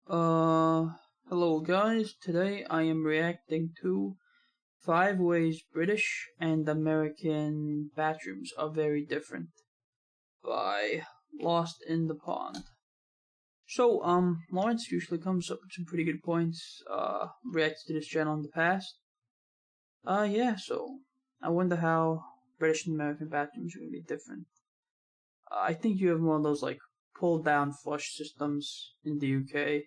Uh, Hello guys. Today I am reacting to 5 ways British and American bathrooms are very different by Lost in the Pond. So, Lawrence usually comes up with some pretty good points, reacted to this channel in the past. Yeah, so I wonder how British and American bathrooms are gonna be different. I think you have one of those like pull down flush systems in the UK,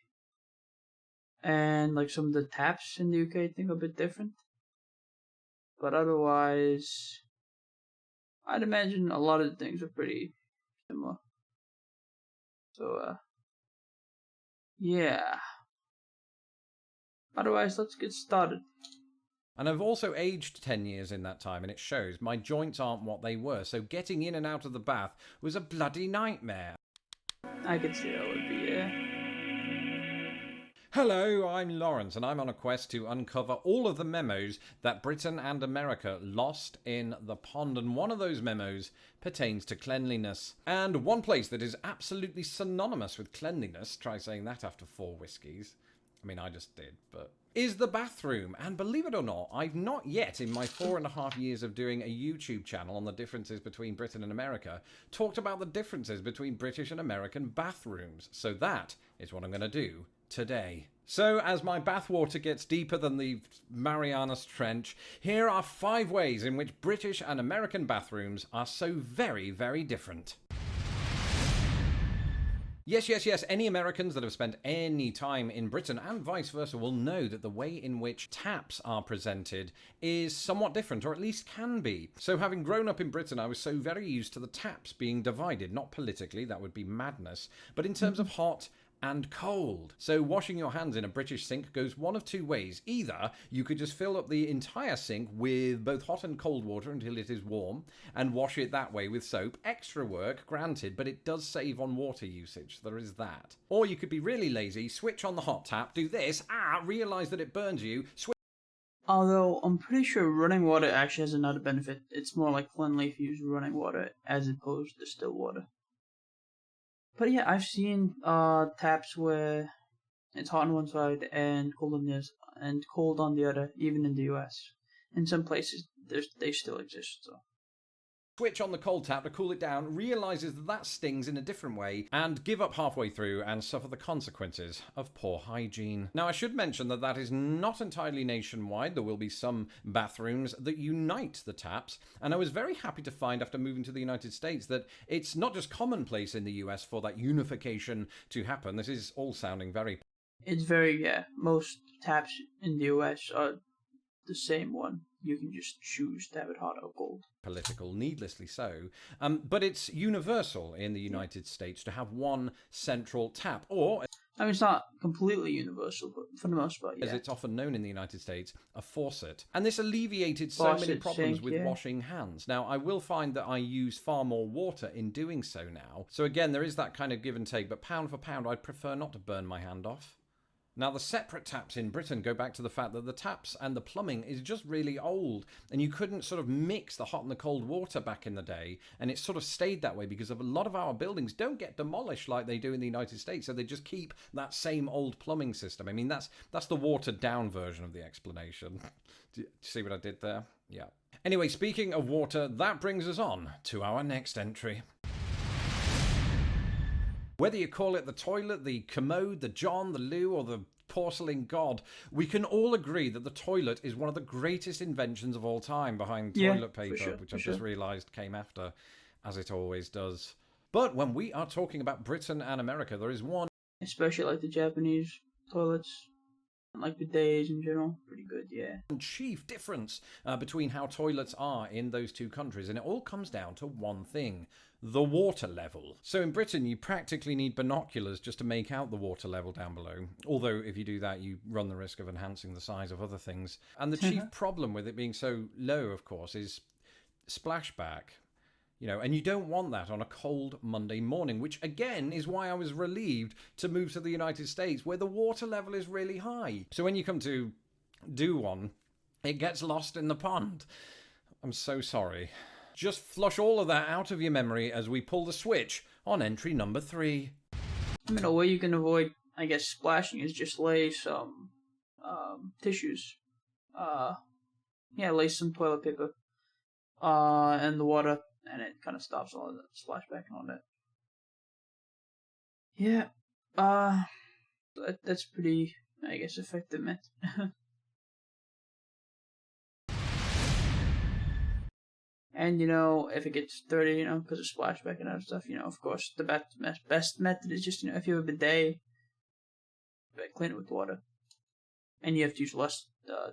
and like some of the taps in the UK I think are a bit different. But otherwise, I'd imagine a lot of the things are pretty similar. So, yeah. Otherwise, let's get started. And I've also aged 10 years in that time, and it shows. My joints aren't what they were, so getting in and out of the bath was a bloody nightmare. I could see that would be, yeah. Hello, I'm Lawrence, and I'm on a quest to uncover all of the memos that Britain and America lost in the pond. And one of those memos pertains to cleanliness. And one place that is absolutely synonymous with cleanliness, try saying that after 4 whiskies. I mean, I just did, but is the bathroom. And believe it or not, I've not yet, in my 4.5 years of doing a YouTube channel on the differences between Britain and America, talked about the differences between British and American bathrooms. So that is what I'm going to do today. So, as my bathwater gets deeper than the Marianas Trench, here are 5 ways in which British and American bathrooms are so very, very different. Yes, any Americans that have spent any time in Britain and vice versa will know that the way in which taps are presented is somewhat different, or at least can be. So having grown up in Britain, I was so very used to the taps being divided, not politically, that would be madness, but in terms of hot and cold. So washing your hands in a British sink goes one of 2 ways. Either you could just fill up the entire sink with both hot and cold water until it is warm and wash it that way with soap. Extra work, granted, but it does save on water usage. There is that. Or you could be really lazy, switch on the hot tap, do this, realise that it burns you, switch. Although I'm pretty sure running water actually has another benefit. It's more like cleanly if you use running water as opposed to still water. But yeah, I've seen taps where it's hot on one side and cold on the other, even in the US. In some places, they still exist. So Switch on the cold tap to cool it down, realises that that stings in a different way, and give up halfway through and suffer the consequences of poor hygiene. Now, I should mention that that is not entirely nationwide. There will be some bathrooms that unite the taps, and I was very happy to find after moving to the United States that it's not just commonplace in the US for that unification to happen. This is all sounding very... it's very, yeah, most taps in the US are the same one. You can just choose to have it hot or cold. Political, needlessly so. But it's universal in the United States to have one central tap, or... I mean, it's not completely universal, but for the most part, yeah. as it's often known in the United States, a faucet. And this alleviated so many problems sink, with washing hands. Now, I will find that I use far more water in doing so now. So again, there is that kind of give and take, but pound for pound, I'd prefer not to burn my hand off. Now, the separate taps in Britain go back to the fact that the taps and the plumbing is just really old, and you couldn't sort of mix the hot and the cold water back in the day, and it sort of stayed that way because of a lot of our buildings don't get demolished like they do in the United States, so they just keep that same old plumbing system. I mean, that's the watered down version of the explanation. Do you see what I did there? Yeah. Anyway, speaking of water, that brings us on to our next entry. Whether you call it the toilet, the commode, the john, the loo, or the porcelain god, we can all agree that the toilet is one of the greatest inventions of all time, behind toilet paper, which I've just realised came after, as it always does. But when we are talking about Britain and America, there is one... especially like the Japanese toilets, like bidets in general, pretty good, yeah. chief difference between how toilets are in those 2 countries, and it all comes down to one thing: the water level. So in Britain, you practically need binoculars just to make out the water level down below. Although if you do that, you run the risk of enhancing the size of other things. And the chief problem with it being so low, of course, is splashback. You know, and you don't want that on a cold Monday morning, which again is why I was relieved to move to the United States, where the water level is really high. So when you come to do one, it gets lost in the pond. I'm so sorry. Just flush all of that out of your memory as we pull the switch on entry number 3. I mean, a way you can avoid I guess splashing is just lay some tissues. Uh, yeah, lay some toilet paper in the water, and it kind of stops all of that splashback and all that. Yeah, that's pretty, I guess, effective method. And if it gets dirty, because of splashback and other stuff, of course, the best method is just, if you have a bidet, clean it with water. And you have to use less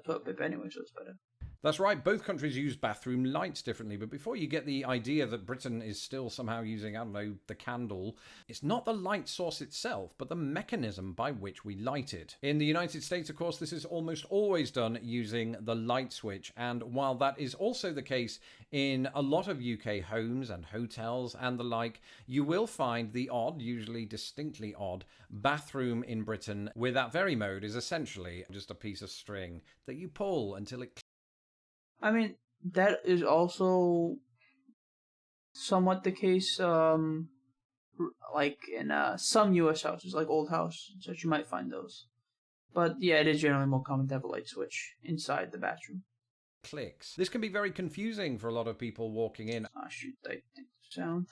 toilet paper anyway, so it's better. That's right, both countries use bathroom lights differently, but before you get the idea that Britain is still somehow using, I don't know, the candle, it's not the light source itself, but the mechanism by which we light it. In the United States, of course, this is almost always done using the light switch, and while that is also the case in a lot of UK homes and hotels and the like, you will find the odd, usually distinctly odd, bathroom in Britain where that very mode is essentially just a piece of string that you pull until it I mean, that is also somewhat the case, like in some U.S. houses, like old houses, that you might find those. But yeah, it is generally more common to have a light switch inside the bathroom. clicks. This can be very confusing for a lot of people walking in. Ah, shoot, I think the sound.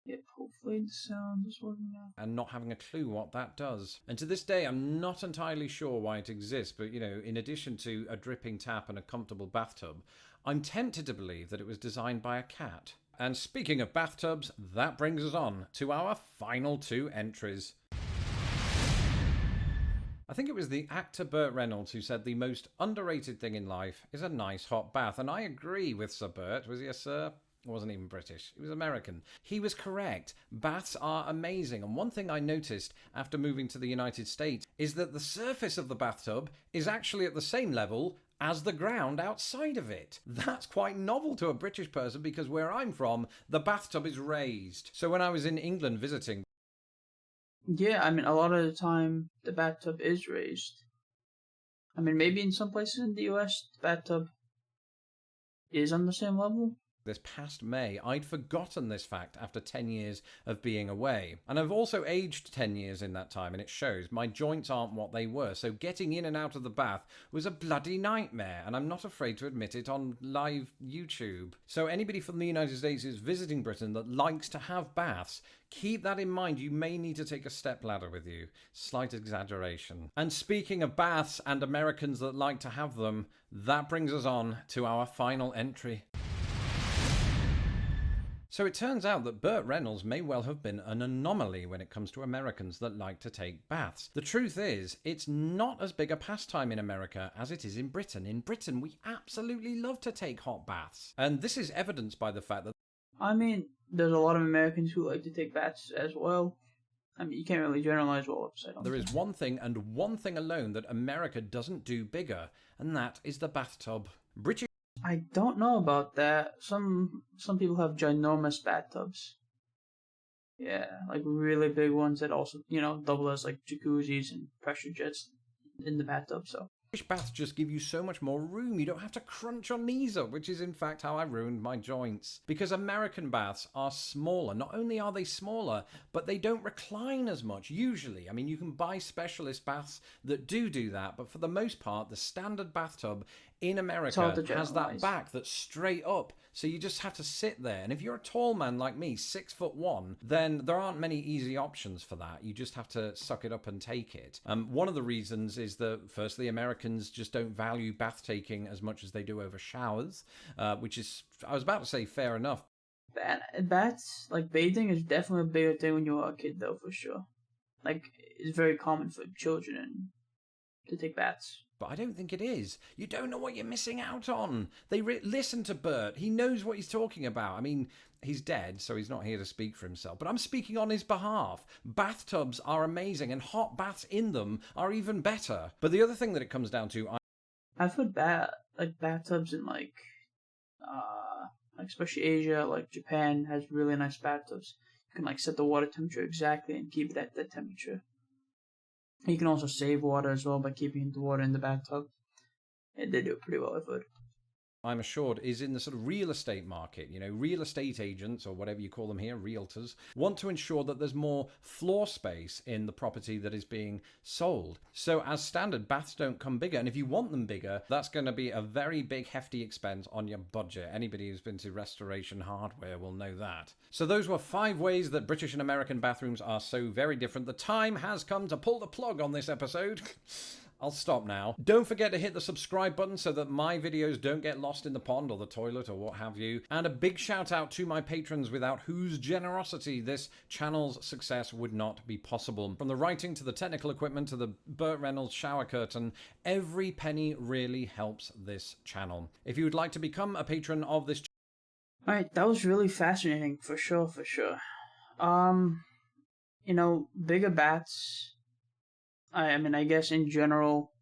Yep, hopefully the sound is working now. And not having a clue what that does. And to this day, I'm not entirely sure why it exists, but in addition to a dripping tap and a comfortable bathtub, I'm tempted to believe that it was designed by a cat. And speaking of bathtubs, that brings us on to our final two entries. I think it was the actor Burt Reynolds who said the most underrated thing in life is a nice hot bath. And I agree with Sir Burt. Was he a Sir? He wasn't even British. He was American. He was correct. Baths are amazing. And one thing I noticed after moving to the United States is that the surface of the bathtub is actually at the same level as the ground outside of it. That's quite novel to a British person because where I'm from, the bathtub is raised. So when I was in England visiting... Yeah, I mean, a lot of the time, the bathtub is raised. I mean, maybe in some places in the US, the bathtub is on the same level. This past May, I'd forgotten this fact after 10 years of being away. And I've also aged 10 years in that time, and it shows. My joints aren't what they were, so getting in and out of the bath was a bloody nightmare, and I'm not afraid to admit it on live YouTube. So anybody from the United States who's visiting Britain that likes to have baths, keep that in mind. You may need to take a stepladder with you. Slight exaggeration. And speaking of baths and Americans that like to have them, that brings us on to our final entry. So it turns out that Burt Reynolds may well have been an anomaly when it comes to Americans that like to take baths. The truth is, it's not as big a pastime in America as it is in Britain. In Britain, we absolutely love to take hot baths. And this is evidenced by the fact that... I mean, there's a lot of Americans who like to take baths as well. I mean, you can't really generalize all upside down. There is one thing and one thing alone that America doesn't do bigger, and that is the bathtub. British... I don't know about that. Some people have ginormous bathtubs. Yeah, like really big ones that also, double as like jacuzzis and pressure jets in the bathtub, so. British baths just give you so much more room. You don't have to crunch your knees up, which is in fact how I ruined my joints. Because American baths are smaller. Not only are they smaller, but they don't recline as much, usually. I mean, you can buy specialist baths that do that, but for the most part, the standard bathtub in America has that back that's straight up, so you just have to sit there. And if you're a tall man like me, 6'1", then there aren't many easy options for that. You just have to suck it up and take it. One of the reasons is that, firstly, Americans just don't value bath taking as much as they do over showers, which is, I was about to say, fair enough. Baths, like bathing, is definitely a bigger thing when you were a kid, though, for sure. Like, it's very common for children to take baths. But I don't think it is. You don't know what you're missing out on. Listen to Bert. He knows what he's talking about. I mean, he's dead, so he's not here to speak for himself. But I'm speaking on his behalf. Bathtubs are amazing, and hot baths in them are even better. But the other thing that it comes down to... I've heard bathtubs in, especially Asia, like Japan has really nice bathtubs. You can, set the water temperature exactly and keep it at that temperature. You can also save water as well by keeping the water in the bathtub. And they do it pretty well, I've heard. I'm assured, is in the sort of real estate market. You know, real estate agents, or whatever you call them here, realtors, want to ensure that there's more floor space in the property that is being sold. So as standard, baths don't come bigger. And if you want them bigger, that's going to be a very big, hefty expense on your budget. Anybody who's been to Restoration Hardware will know that. So those were 5 ways that British and American bathrooms are so very different. The time has come to pull the plug on this episode. I'll stop now. Don't forget to hit the subscribe button so that my videos don't get lost in the pond or the toilet or what have you. And a big shout out to my patrons, without whose generosity this channel's success would not be possible. From the writing to the technical equipment to the Burt Reynolds shower curtain, every penny really helps this channel. If you would like to become a patron of this Alright, that was really fascinating, for sure, for sure. You know, bigger bats, I mean, I guess in general,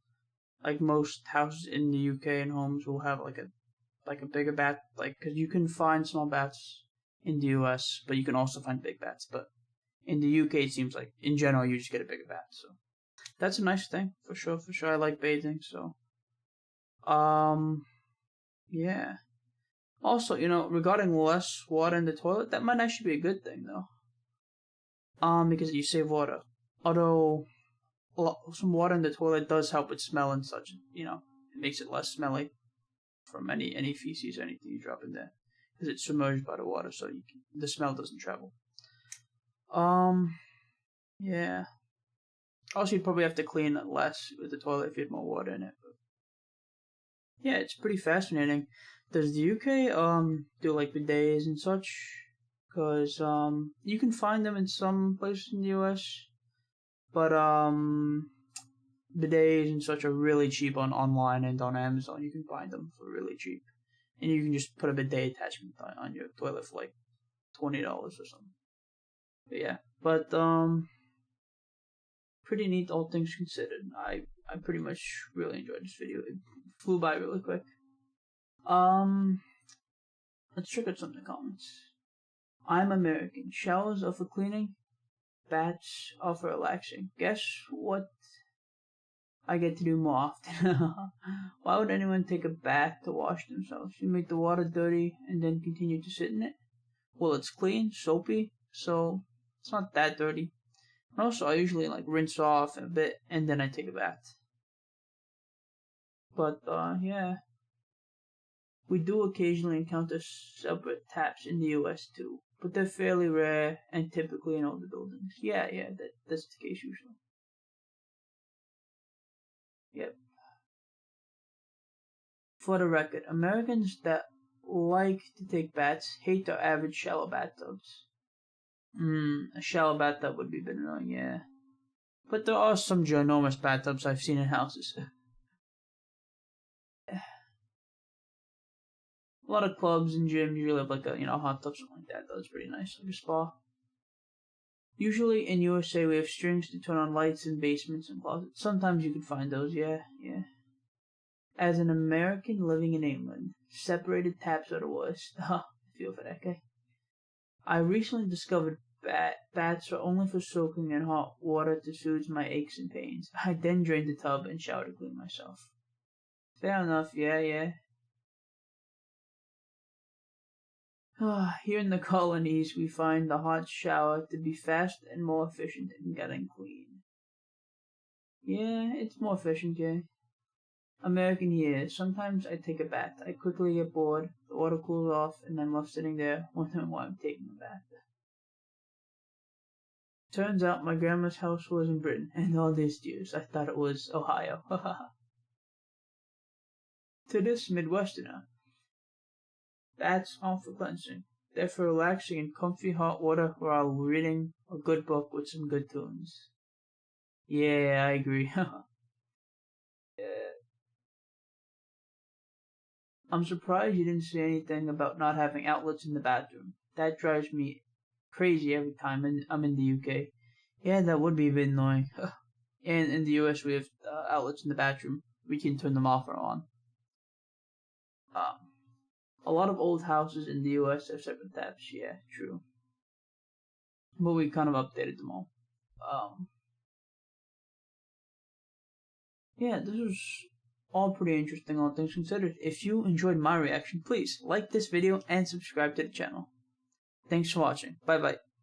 like most houses in the UK and homes will have like a bigger bat, like, because you can find small bats in the US, but you can also find big bats. But in the UK, it seems like in general you just get a bigger bat. So that's a nice thing, for sure, for sure. I like bathing, so yeah. Also, you know, regarding less water in the toilet, that might actually be a good thing though. Because you save water. Although some water in the toilet does help with smell and such. You know, it makes it less smelly from any feces or anything you drop in there, because it's submerged by the water, so the smell doesn't travel. Yeah. Also, you'd probably have to clean it less with the toilet if you had more water in it. But yeah, it's pretty fascinating. Does the UK do like bidets and such? Because you can find them in some places in the US, but bidets and such are really cheap online and on Amazon. You can find them for really cheap, and you can just put a bidet attachment on your toilet for like $20 or something. But yeah, but pretty neat, all things considered. I pretty much really enjoyed this video. It flew by really quick. Let's check out some of the comments. I'm American. Showers are for cleaning. Baths are for relaxing. Guess what I get to do more often? Why would anyone take a bath to wash themselves? You make the water dirty and then continue to sit in it? Well, it's clean, soapy, so it's not that dirty. And also, I usually like rinse off a bit and then I take a bath. But yeah. We do occasionally encounter separate taps in the US too, but they're fairly rare and typically in older buildings. Yeah, that's the case usually. Yep. For the record, Americans that like to take baths hate the average shallow bathtubs. A shallow bathtub would be a bit annoying, yeah. But there are some ginormous bathtubs I've seen in houses. A lot of clubs and gyms usually have like a hot tub, something like that. That's pretty nice, like a spa. Usually in USA we have strings to turn on lights in basements and closets. Sometimes you can find those, yeah. As an American living in England, separated taps are the worst. I feel for that guy. I recently discovered baths are only for soaking in hot water to soothe my aches and pains. I then drained the tub and showered to clean myself. Fair enough, yeah. Here in the colonies, we find the hot shower to be fast and more efficient in getting clean. Yeah, it's more efficient, yeah. American here. Sometimes I take a bath. I quickly get bored, the water cools off, and I'm left sitting there wondering why I'm taking a bath. Turns out my grandma's house was in Britain, and all these years I thought it was Ohio. To this Midwesterner, baths aren't for cleansing. They're for relaxing in comfy hot water while reading a good book with some good tunes. Yeah, I agree. Yeah. I'm surprised you didn't say anything about not having outlets in the bathroom. That drives me crazy every time I'm in the UK. Yeah, that would be a bit annoying. And in the US, we have outlets in the bathroom. We can turn them off or on. A lot of old houses in the US have separate taps. Yeah, true. But we kind of updated them all. Yeah, this was all pretty interesting, all things considered. If you enjoyed my reaction, please like this video and subscribe to the channel. Thanks for watching. Bye bye.